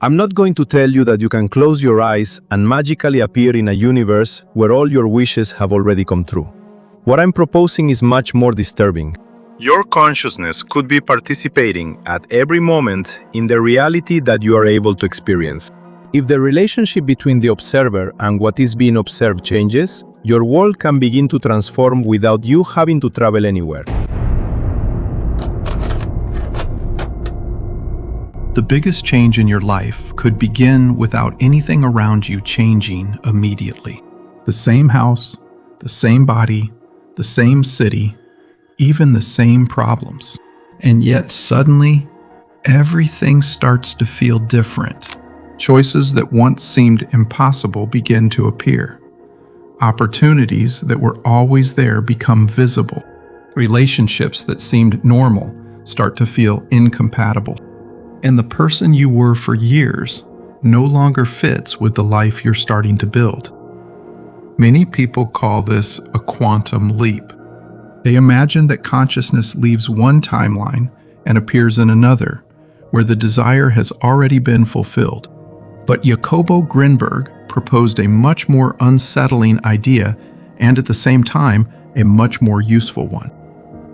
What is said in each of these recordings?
I'm not going to tell you that you can close your eyes and magically appear in a universe where all your wishes have already come true. What I'm proposing is much more disturbing. Your consciousness could be participating at every moment in the reality that you are able to experience. If the relationship between the observer and what is being observed changes, your world can begin to transform without you having to travel anywhere. The biggest change in your life could begin without anything around you changing immediately. The same house, the same body, the same city, even the same problems. And yet suddenly, everything starts to feel different. Choices that once seemed impossible begin to appear. Opportunities that were always there become visible. Relationships that seemed normal start to feel incompatible. And the person you were for years no longer fits with the life you're starting to build. Many people call this a quantum leap. They imagine that consciousness leaves one timeline and appears in another, where the desire has already been fulfilled. But Jacobo Grinberg proposed a much more unsettling idea and at the same time, a much more useful one.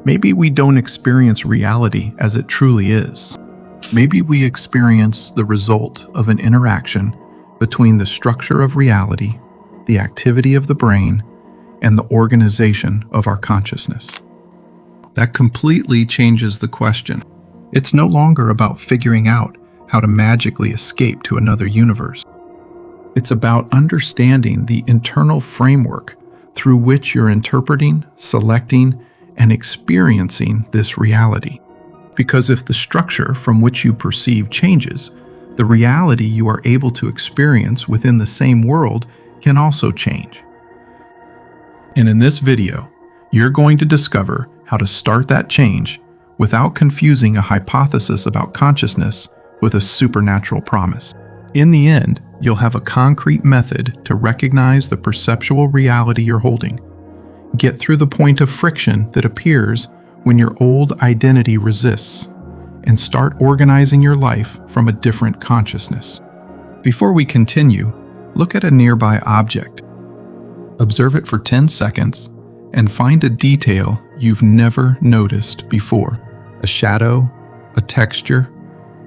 Maybe we don't experience reality as it truly is. Maybe we experience the result of an interaction between the structure of reality, the activity of the brain, and the organization of our consciousness. That completely changes the question. It's no longer about figuring out how to magically escape to another universe. It's about understanding the internal framework through which you're interpreting, selecting, and experiencing this reality. Because if the structure from which you perceive changes, the reality you are able to experience within the same world can also change. And in this video, you're going to discover how to start that change without confusing a hypothesis about consciousness with a supernatural promise. In the end, you'll have a concrete method to recognize the perceptual reality you're holding, get through the point of friction that appears when your old identity resists, and start organizing your life from a different consciousness. Before we continue, look at a nearby object. Observe it for 10 seconds and find a detail you've never noticed before. A shadow, a texture,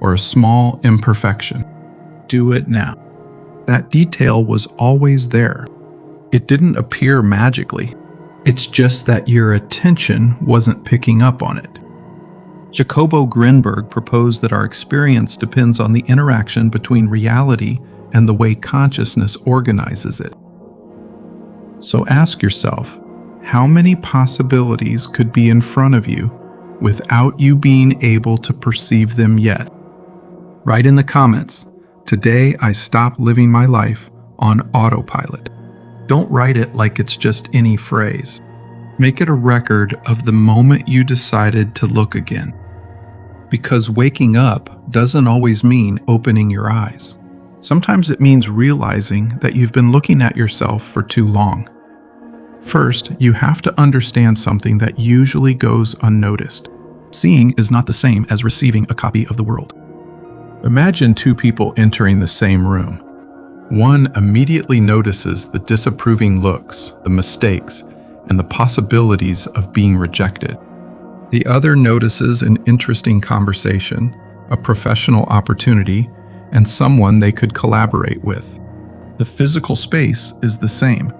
or a small imperfection. Do it now. That detail was always there. It didn't appear magically. It's just that your attention wasn't picking up on it. Jacobo Grinberg proposed that our experience depends on the interaction between reality and the way consciousness organizes it. So ask yourself, how many possibilities could be in front of you without you being able to perceive them yet? Write in the comments, "Today I stopped living my life on autopilot." Don't write it like it's just any phrase. Make it a record of the moment you decided to look again. Because waking up doesn't always mean opening your eyes. Sometimes it means realizing that you've been looking at yourself for too long. First, you have to understand something that usually goes unnoticed. Seeing is not the same as receiving a copy of the world. Imagine two people entering the same room. One immediately notices the disapproving looks, the mistakes, and the possibilities of being rejected. The other notices an interesting conversation, a professional opportunity, and someone they could collaborate with. The physical space is the same.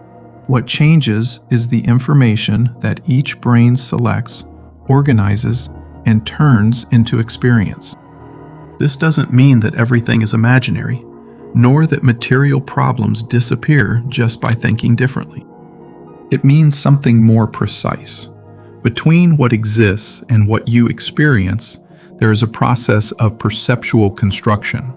What changes is the information that each brain selects, organizes, and turns into experience. This doesn't mean that everything is imaginary, nor that material problems disappear just by thinking differently. It means something more precise. Between what exists and what you experience, there is a process of perceptual construction,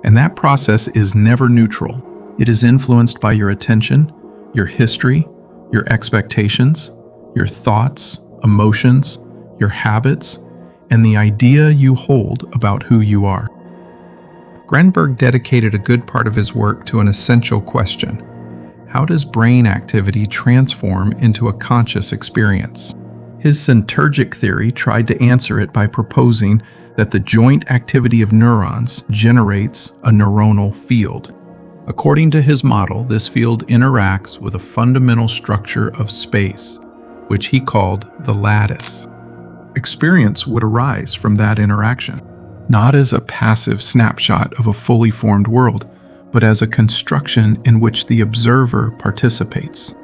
and that process is never neutral. It is influenced by your attention, your history, your expectations, your thoughts, emotions, your habits, and the idea you hold about who you are. Grinberg dedicated a good part of his work to an essential question: how does brain activity transform into a conscious experience? His synergic theory tried to answer it by proposing that the joint activity of neurons generates a neuronal field. According to his model, this field interacts with a fundamental structure of space, which he called the lattice. Experience would arise from that interaction, not as a passive snapshot of a fully formed world, but as a construction in which the observer participates.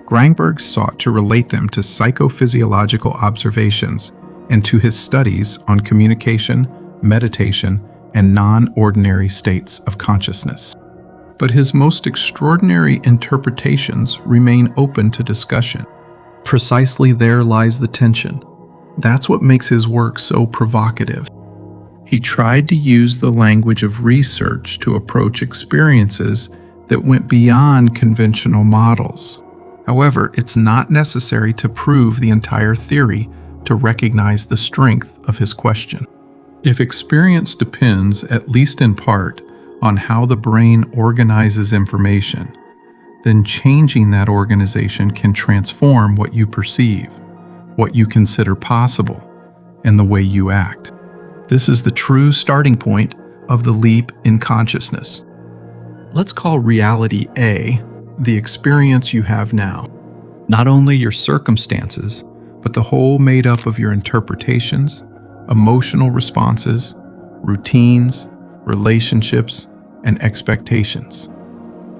Grinberg sought to relate them to psychophysiological observations and to his studies on communication, meditation, and non-ordinary states of consciousness. But his most extraordinary interpretations remain open to discussion. Precisely there lies the tension. That's what makes his work so provocative. He tried to use the language of research to approach experiences that went beyond conventional models. However, it's not necessary to prove the entire theory to recognize the strength of his question. If experience depends, at least in part, on how the brain organizes information, then changing that organization can transform what you perceive, what you consider possible, and the way you act. This is the true starting point of the leap in consciousness. Let's call reality A, the experience you have now. Not only your circumstances, but the whole made up of your interpretations, emotional responses, routines, relationships, and expectations.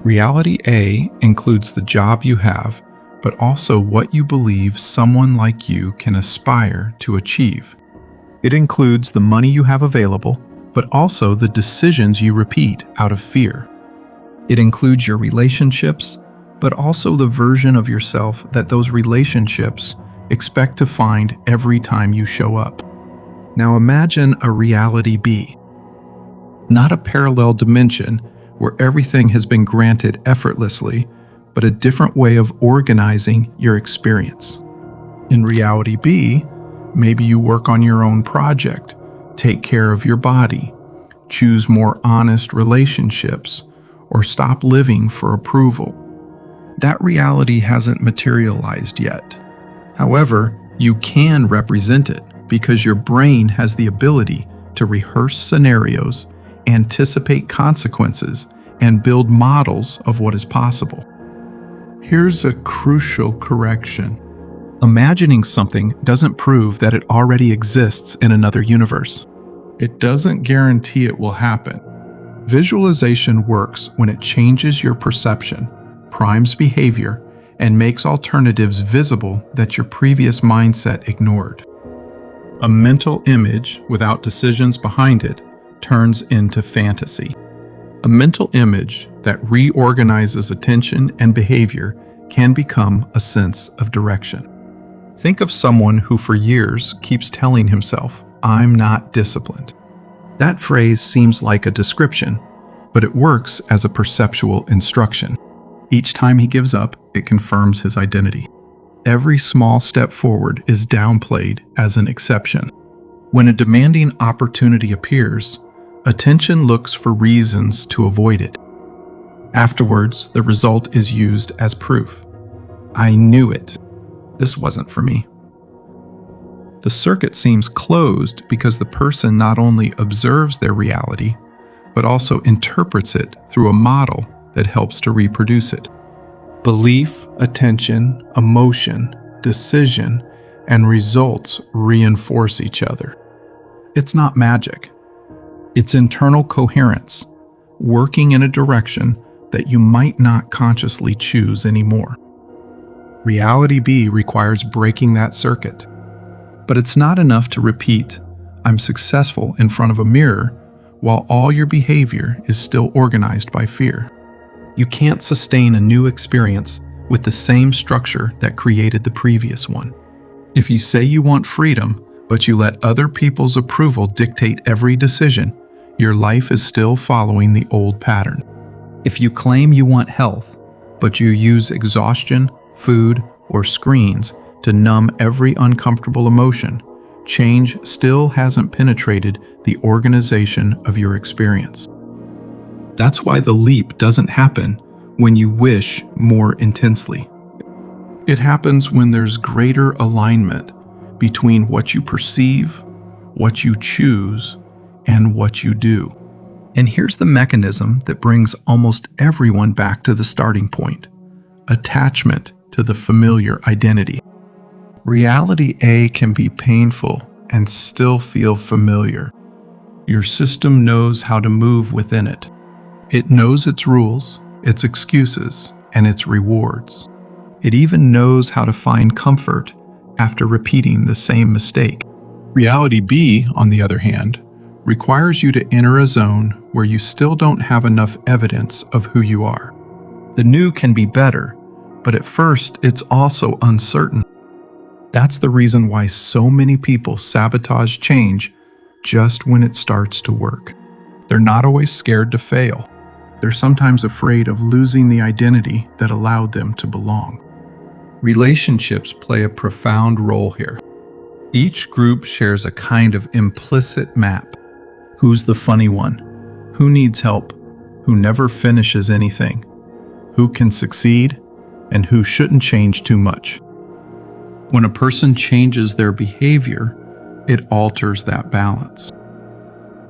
Reality A includes the job you have, but also what you believe someone like you can aspire to achieve. It includes the money you have available, but also the decisions you repeat out of fear. It includes your relationships, but also the version of yourself that those relationships expect to find every time you show up. Now imagine a reality B. Not a parallel dimension where everything has been granted effortlessly, but a different way of organizing your experience. In reality B, maybe you work on your own project, take care of your body, choose more honest relationships, or stop living for approval. That reality hasn't materialized yet. However, you can represent it because your brain has the ability to rehearse scenarios, anticipate consequences, and build models of what is possible. Here's a crucial correction. Imagining something doesn't prove that it already exists in another universe. It doesn't guarantee it will happen. Visualization works when it changes your perception, primes behavior, and makes alternatives visible that your previous mindset ignored. A mental image without decisions behind it turns into fantasy. A mental image that reorganizes attention and behavior can become a sense of direction. Think of someone who for years keeps telling himself, "I'm not disciplined." That phrase seems like a description, but it works as a perceptual instruction. Each time he gives up, it confirms his identity. Every small step forward is downplayed as an exception. When a demanding opportunity appears, attention looks for reasons to avoid it. Afterwards, the result is used as proof. I knew it. This wasn't for me. The circuit seems closed because the person not only observes their reality, but also interprets it through a model that helps to reproduce it. Belief, attention, emotion, decision, and results reinforce each other. It's not magic. It's internal coherence, working in a direction that you might not consciously choose anymore. Reality B requires breaking that circuit. But it's not enough to repeat, "I'm successful" in front of a mirror while all your behavior is still organized by fear. You can't sustain a new experience with the same structure that created the previous one. If you say you want freedom, but you let other people's approval dictate every decision, your life is still following the old pattern. If you claim you want health, but you use exhaustion, food, or screens to numb every uncomfortable emotion, change still hasn't penetrated the organization of your experience. That's why the leap doesn't happen when you wish more intensely. It happens when there's greater alignment between what you perceive, what you choose, and what you do. And here's the mechanism that brings almost everyone back to the starting point: attachment to the familiar identity. Reality A can be painful and still feel familiar. Your system knows how to move within it. It knows its rules, its excuses, and its rewards. It even knows how to find comfort after repeating the same mistake. Reality B, on the other hand, requires you to enter a zone where you still don't have enough evidence of who you are. The new can be better, but at first it's also uncertain. That's the reason why so many people sabotage change just when it starts to work. They're not always scared to fail. They're sometimes afraid of losing the identity that allowed them to belong. Relationships play a profound role here. Each group shares a kind of implicit map. Who's the funny one? Who needs help? Who never finishes anything? Who can succeed? And who shouldn't change too much? When a person changes their behavior, it alters that balance.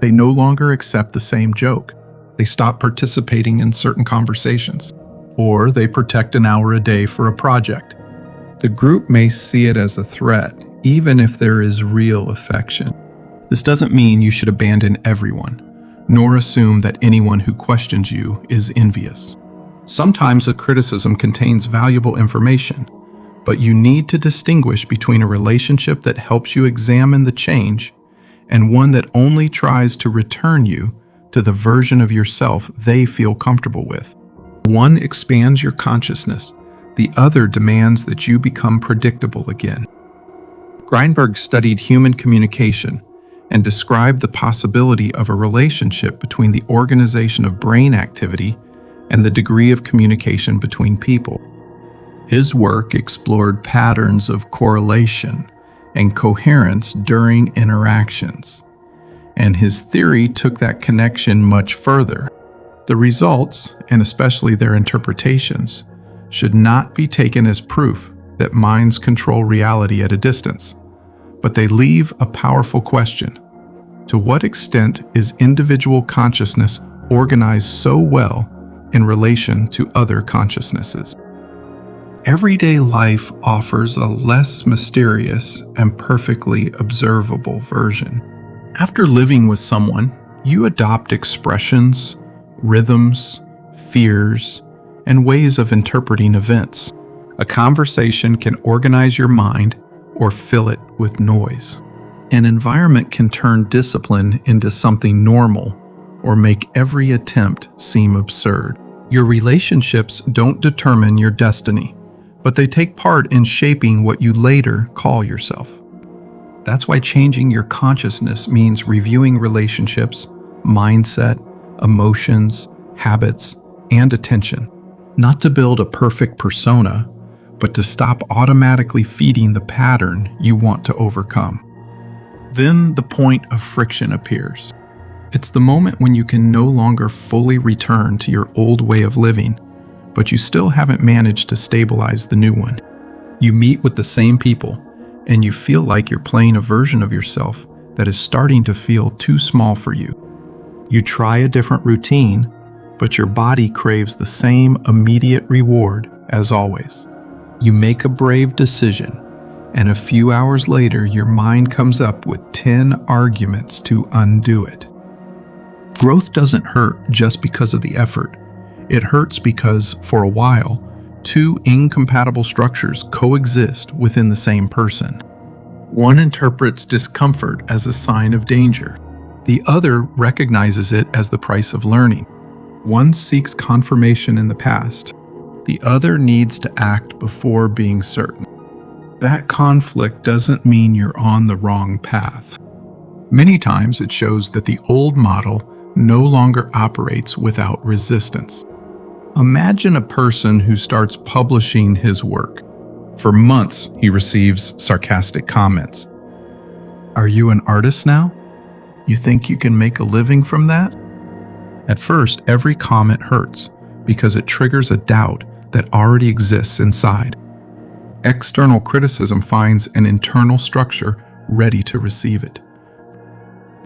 They no longer accept the same joke. They stop participating in certain conversations, or they protect an hour a day for a project. The group may see it as a threat, even if there is real affection. This doesn't mean you should abandon everyone, nor assume that anyone who questions you is envious. Sometimes a criticism contains valuable information, but you need to distinguish between a relationship that helps you examine the change and one that only tries to return you to the version of yourself they feel comfortable with. One expands your consciousness, the other demands that you become predictable again. Grinberg studied human communication and described the possibility of a relationship between the organization of brain activity and the degree of communication between people. His work explored patterns of correlation and coherence during interactions, and his theory took that connection much further. The results, and especially their interpretations, should not be taken as proof that minds control reality at a distance, but they leave a powerful question. To what extent is individual consciousness organized so well in relation to other consciousnesses? Everyday life offers a less mysterious and perfectly observable version. After living with someone, you adopt expressions, rhythms, fears, and ways of interpreting events. A conversation can organize your mind or fill it with noise. An environment can turn discipline into something normal or make every attempt seem absurd. Your relationships don't determine your destiny, but they take part in shaping what you later call yourself. That's why changing your consciousness means reviewing relationships, mindset, emotions, habits, and attention. Not to build a perfect persona, but to stop automatically feeding the pattern you want to overcome. Then the point of friction appears. It's the moment when you can no longer fully return to your old way of living, but you still haven't managed to stabilize the new one. You meet with the same people, and you feel like you're playing a version of yourself that is starting to feel too small for you. You try a different routine, but your body craves the same immediate reward as always. You make a brave decision, and a few hours later, your mind comes up with 10 arguments to undo it. Growth doesn't hurt just because of the effort. It hurts because, for a while, two incompatible structures coexist within the same person. One interprets discomfort as a sign of danger. The other recognizes it as the price of learning. One seeks confirmation in the past. The other needs to act before being certain. That conflict doesn't mean you're on the wrong path. Many times it shows that the old model no longer operates without resistance. Imagine a person who starts publishing his work. For months, he receives sarcastic comments. Are you an artist now? You think you can make a living from that? At first, every comment hurts because it triggers a doubt that already exists inside. External criticism finds an internal structure ready to receive it.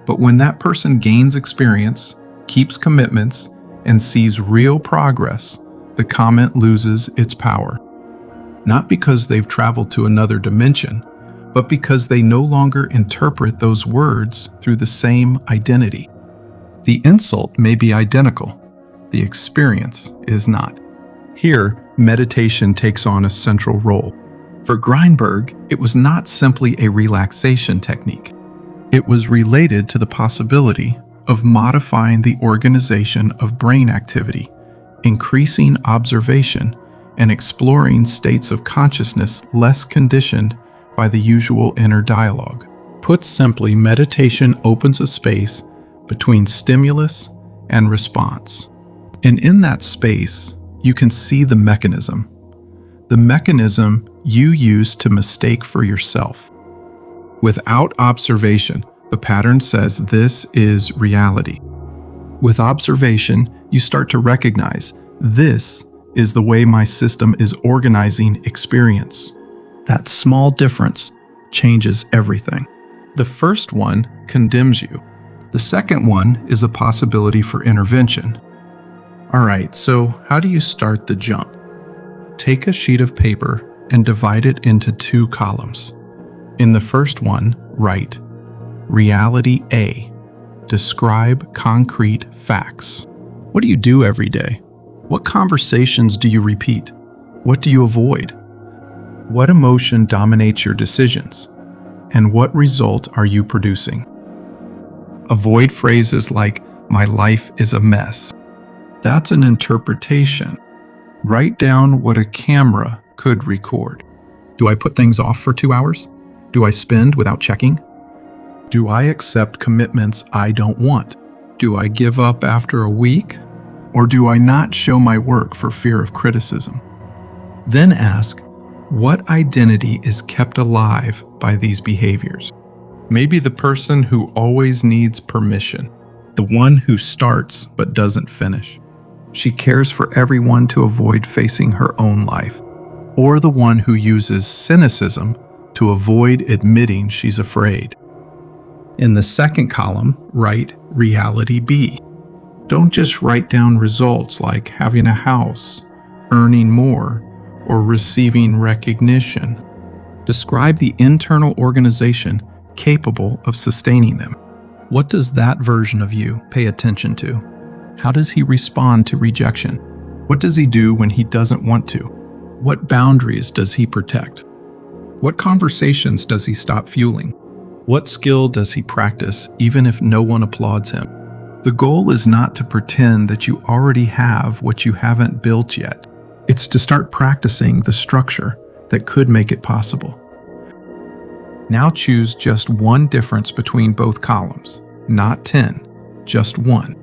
But when that person gains experience, keeps commitments, and sees real progress, the comment loses its power. Not because they've traveled to another dimension, but because they no longer interpret those words through the same identity. The insult may be identical, the experience is not. Here, meditation takes on a central role. For Grinberg, it was not simply a relaxation technique. It was related to the possibility of modifying the organization of brain activity, increasing observation, and exploring states of consciousness less conditioned by the usual inner dialogue. Put simply, meditation opens a space between stimulus and response. And in that space, you can see the mechanism you use to mistake for yourself. Without observation, the pattern says this is reality. With observation, you start to recognize this is the way my system is organizing experience. That small difference changes everything. The first one condemns you. The second one is a possibility for intervention. All right, so how do you start the jump? Take a sheet of paper and divide it into 2 columns. In the first one, write Reality A. Describe concrete facts. What do you do every day? What conversations do you repeat? What do you avoid? What emotion dominates your decisions? And what result are you producing? Avoid phrases like, my life is a mess. That's an interpretation. Write down what a camera could record. Do I put things off for 2 hours? Do I spend without checking? Do I accept commitments I don't want? Do I give up after a week? Or do I not show my work for fear of criticism? Then ask, what identity is kept alive by these behaviors? Maybe the person who always needs permission, the one who starts but doesn't finish. She cares for everyone to avoid facing her own life. Or the one who uses cynicism to avoid admitting she's afraid. In the second column, write Reality B. Don't just write down results like having a house, earning more, or receiving recognition. Describe the internal organization capable of sustaining them. What does that version of you pay attention to? How does he respond to rejection? What does he do when he doesn't want to? What boundaries does he protect? What conversations does he stop fueling? What skill does he practice even if no one applauds him? The goal is not to pretend that you already have what you haven't built yet. It's to start practicing the structure that could make it possible. Now choose just one difference between both columns, not 10, just one.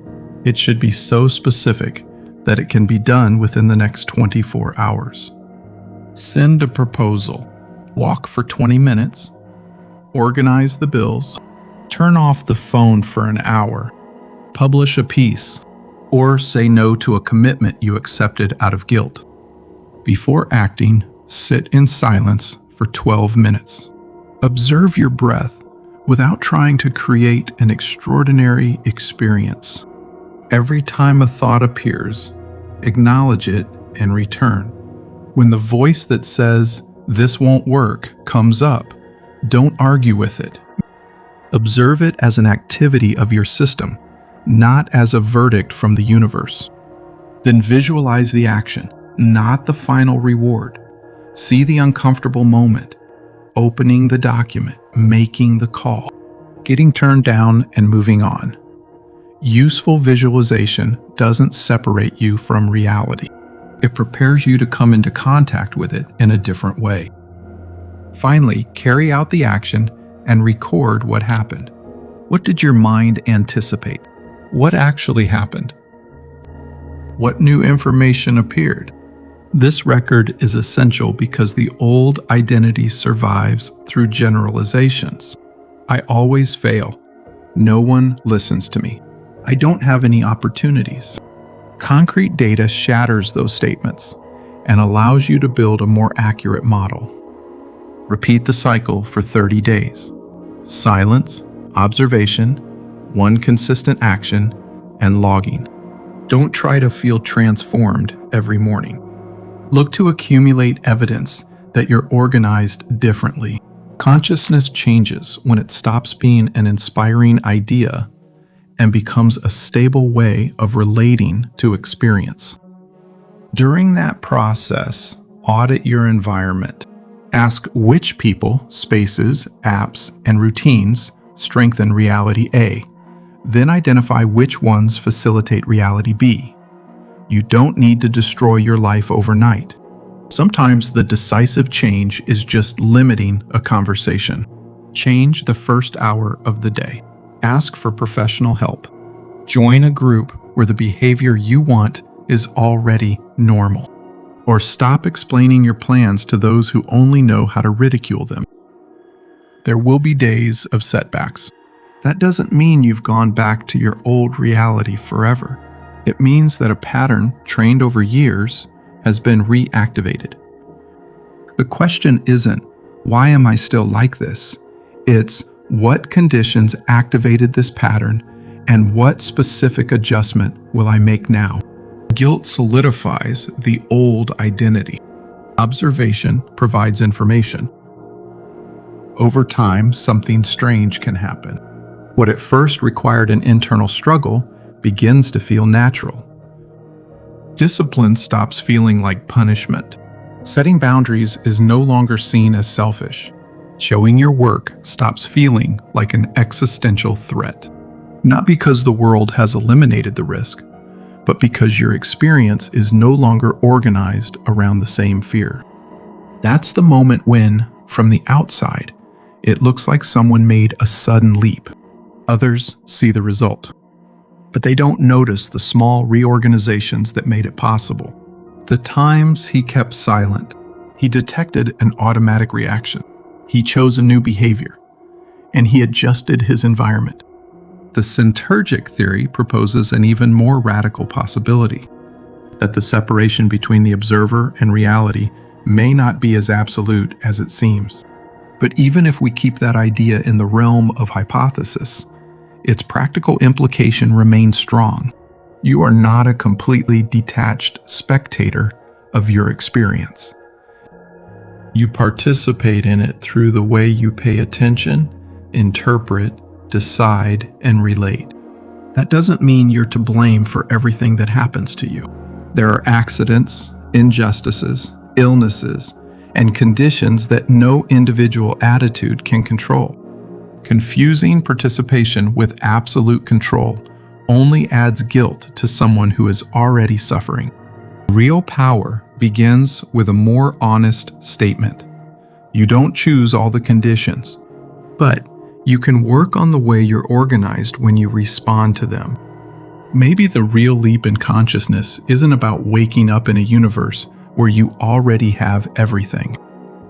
It should be so specific that it can be done within the next 24 hours. Send a proposal. Walk for 20 minutes. Organize the bills. Turn off the phone for an hour. Publish a piece. Or say no to a commitment you accepted out of guilt. Before acting, sit in silence for 12 minutes. Observe your breath without trying to create an extraordinary experience. Every time a thought appears, acknowledge it and return. When the voice that says, "This won't work," comes up, don't argue with it. Observe it as an activity of your system, not as a verdict from the universe. Then visualize the action, not the final reward. See the uncomfortable moment, opening the document, making the call, getting turned down and moving on. Useful visualization doesn't separate you from reality. It prepares you to come into contact with it in a different way. Finally, carry out the action and record what happened. What did your mind anticipate? What actually happened? What new information appeared? This record is essential because the old identity survives through generalizations. I always fail. No one listens to me. I don't have any opportunities. Concrete data shatters those statements and allows you to build a more accurate model. Repeat the cycle for 30 days. Silence, observation, one consistent action, and logging. Don't try to feel transformed every morning. Look to accumulate evidence that you're organized differently. Consciousness changes when it stops being an inspiring idea and becomes a stable way of relating to experience. During that process, audit your environment. Ask which people, spaces, apps, and routines strengthen reality A. Then identify which ones facilitate reality B. You don't need to destroy your life overnight. Sometimes the decisive change is just limiting a conversation. Change the first hour of the day. Ask for professional help. Join a group where the behavior you want is already normal. Or stop explaining your plans to those who only know how to ridicule them. There will be days of setbacks. That doesn't mean you've gone back to your old reality forever. It means that a pattern trained over years has been reactivated. The question isn't, why am I still like this? It's, what conditions activated this pattern and what specific adjustment will I make now? Guilt solidifies the old identity. Observation provides information. Over time, something strange can happen. What at first required an internal struggle begins to feel natural. Discipline stops feeling like punishment. Setting boundaries is no longer seen as selfish. Showing your work stops feeling like an existential threat. Not because the world has eliminated the risk, but because your experience is no longer organized around the same fear. That's the moment when, from the outside, it looks like someone made a sudden leap. Others see the result, but they don't notice the small reorganizations that made it possible. The times he kept silent, he detected an automatic reaction. He chose a new behavior, and he adjusted his environment. The synergic theory proposes an even more radical possibility, that the separation between the observer and reality may not be as absolute as it seems. But even if we keep that idea in the realm of hypothesis, its practical implication remains strong. You are not a completely detached spectator of your experience. You participate in it through the way you pay attention, interpret, decide, and relate. That doesn't mean you're to blame for everything that happens to you. There are accidents, injustices, illnesses, and conditions that no individual attitude can control. Confusing participation with absolute control only adds guilt to someone who is already suffering. Real power begins with a more honest statement. You don't choose all the conditions, but you can work on the way you're organized when you respond to them. Maybe the real leap in consciousness isn't about waking up in a universe where you already have everything.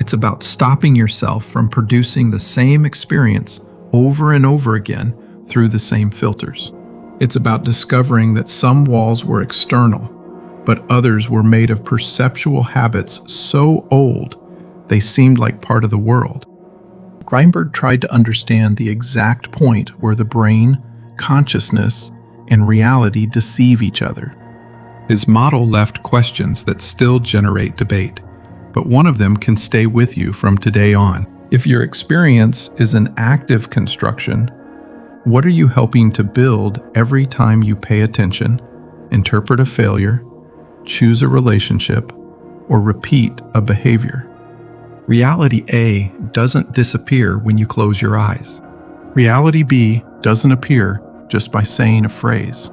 It's about stopping yourself from producing the same experience over and over again through the same filters. It's about discovering that some walls were external, but others were made of perceptual habits so old they seemed like part of the world. Grinberg tried to understand the exact point where the brain, consciousness, and reality deceive each other. His model left questions that still generate debate, but one of them can stay with you from today on. If your experience is an active construction, what are you helping to build every time you pay attention, interpret a failure, choose a relationship, or repeat a behavior? Reality A doesn't disappear when you close your eyes. Reality B doesn't appear just by saying a phrase.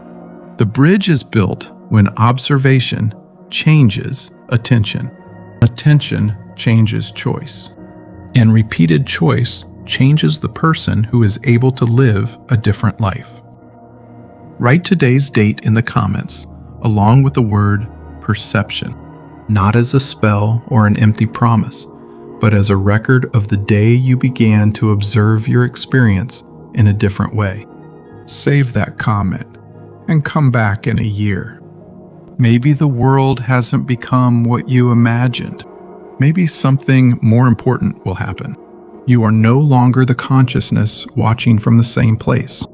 The bridge is built when observation changes attention. Attention changes choice. And repeated choice changes the person who is able to live a different life. Write today's date in the comments, along with the word perception, not as a spell or an empty promise, but as a record of the day you began to observe your experience in a different way. Save that comment and come back in a year. Maybe the world hasn't become what you imagined, maybe something more important will happen. You are no longer the consciousness watching from the same place.